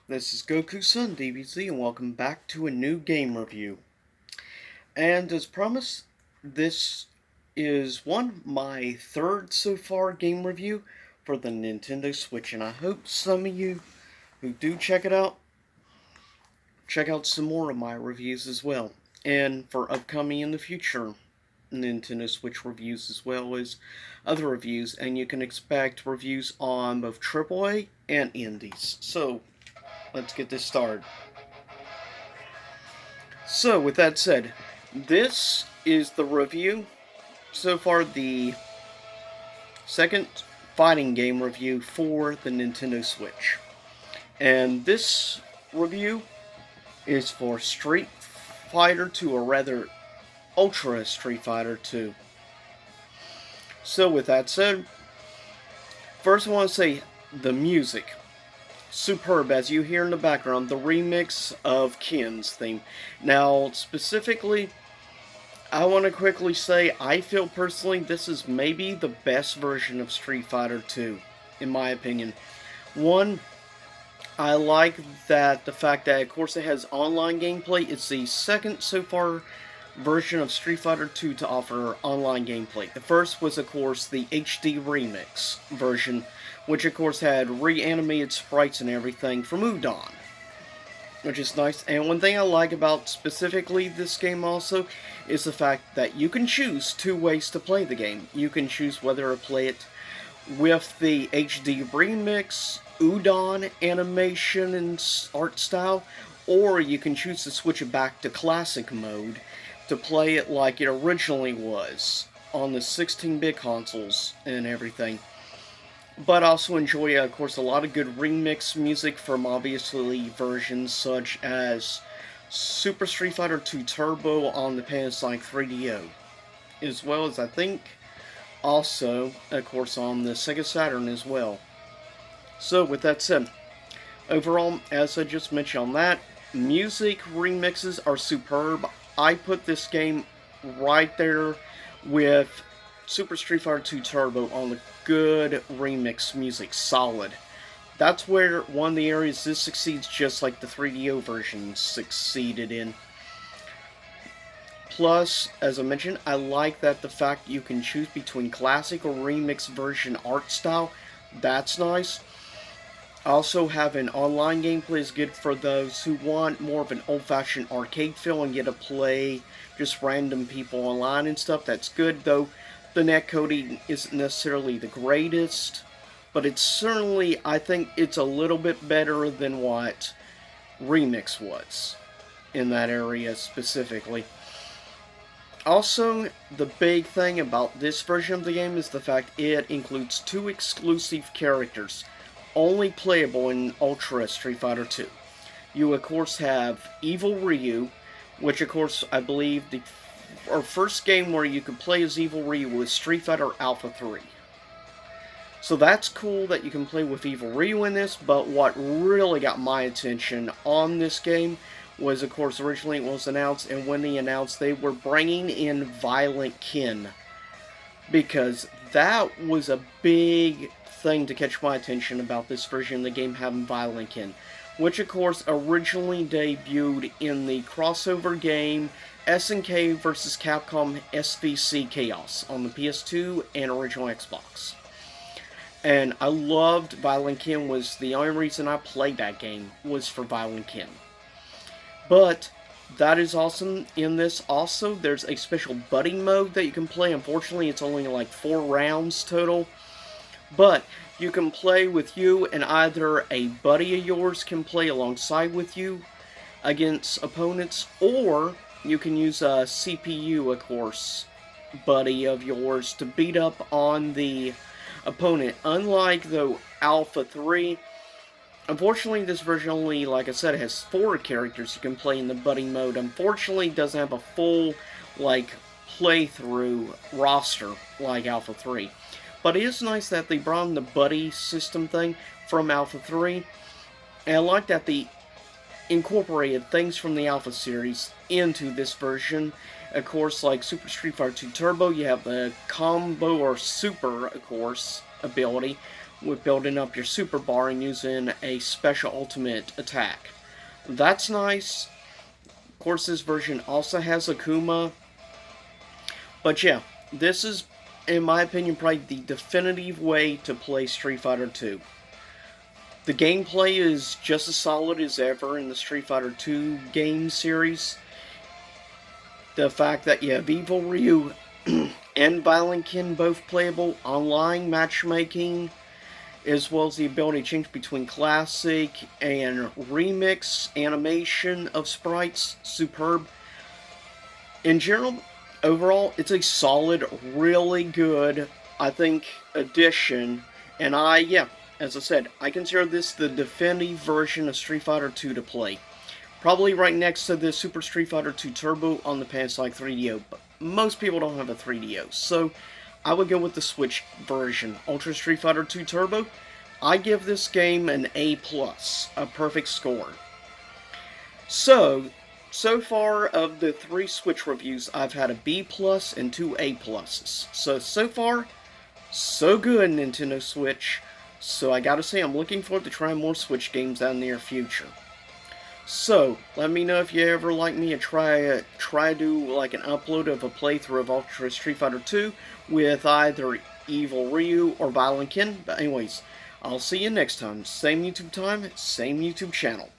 This is Goku Sun DBZ, and welcome back to a new game review. And as promised, this is my third so far game review for the Nintendo Switch, and I hope some of you who do check it out, check out some more of my reviews as well. And for upcoming in the future Nintendo Switch reviews as well as other reviews, and you can expect reviews on both AAA and indies. So, let's get this started. So, with that said, this is the review. So far, the second fighting game review for the Nintendo Switch. And this review is for Street Fighter 2, or rather, Ultra Street Fighter 2. So, with that said, first I want to say the music. Superb, as you hear in the background, the remix of Ken's theme. Now, specifically, I want to quickly say, I feel personally this is maybe the best version of Street Fighter 2, in my opinion. One, I like that the fact that, of course, it has online gameplay. It's the second so far version of Street Fighter 2 to offer online gameplay. The first was, of course, the HD Remix version, which, of course, had reanimated sprites and everything from Udon, which is nice. And one thing I like about specifically this game also is the fact that you can choose two ways to play the game. You can choose whether to play it with the HD Remix, Udon animation and art style, or you can choose to switch it back to classic mode to play it like it originally was on the 16-bit consoles and everything. But also enjoy, of course, a lot of good remix music from obviously versions such as Super Street Fighter 2 Turbo on the Panasonic 3DO, as well as I think also, of course, on the Sega Saturn as well. So, with that said, overall, as I just mentioned on that, music remixes are superb. I put this game right there with Super Street Fighter 2 Turbo on the good remix music, solid. That's where one of the areas this succeeds just like the 3DO version succeeded in. Plus, as I mentioned, I like that the fact you can choose between classic or remix version art style. That's nice. Also, having online gameplay is good for those who want more of an old-fashioned arcade feel and get to play just random people online and stuff. That's good, though the netcoding isn't necessarily the greatest, but it's certainly, I think it's a little bit better than what Remix was in that area specifically. Also, the big thing about this version of the game is the fact it includes two exclusive characters only playable in Ultra Street Fighter 2. You, of course, have Evil Ryu, which, of course, I believe our first game where you could play as Evil Ryu was Street Fighter Alpha 3. So that's cool that you can play with Evil Ryu in this, but what really got my attention on this game was, of course, originally it was announced, and when they announced they were bringing in Violent Ken, because that was a big thing to catch my attention about this version of the game having Violent Ken, which of course originally debuted in the crossover game SNK vs. Capcom SVC Chaos on the PS2 and original Xbox. And I loved Violent Ken. Was the only reason I played that game was for Violent Ken. But that is awesome. In this also, there's a special buddy mode that you can play. Unfortunately, it's only like 4 rounds total. But you can play with you, and either a buddy of yours can play alongside with you against opponents, or you can use a CPU, of course, buddy of yours to beat up on the opponent. Unlike the Alpha 3, unfortunately, this version only, like I said, has 4 characters you can play in the buddy mode. Unfortunately, it doesn't have a full, playthrough roster like Alpha 3. But it is nice that they brought in the buddy system thing from Alpha 3. And I like that they incorporated things from the Alpha series into this version. Of course, like Super Street Fighter 2 Turbo, you have the combo or super, of course, ability, with building up your super bar and using a special ultimate attack. That's nice. Of course, this version also has Akuma. But yeah, this is, in my opinion, probably the definitive way to play Street Fighter 2. The gameplay is just as solid as ever in the Street Fighter 2 game series. The fact that you have Evil Ryu and Violent Ken both playable, online matchmaking, as well as the ability to change between classic and remix animation of sprites, superb. In general, overall, it's a solid, really good, I think, addition. And as I said, I consider this the definitive version of Street Fighter 2 to play. Probably right next to the Super Street Fighter 2 Turbo on the Panasonic 3DO, but most people don't have a 3DO, so I would go with the Switch version. Ultra Street Fighter 2 Turbo, I give this game an A+, a perfect score. So far of the 3 Switch reviews, I've had a B+ and 2 A+. So far, so good, Nintendo Switch. So I gotta say, I'm looking forward to trying more Switch games out in the near future. So, let me know if you ever like me to try do like an upload of a playthrough of Ultra Street Fighter 2 with either Evil Ryu or Violent Ken. But anyways, I'll see you next time. Same YouTube time, same YouTube channel.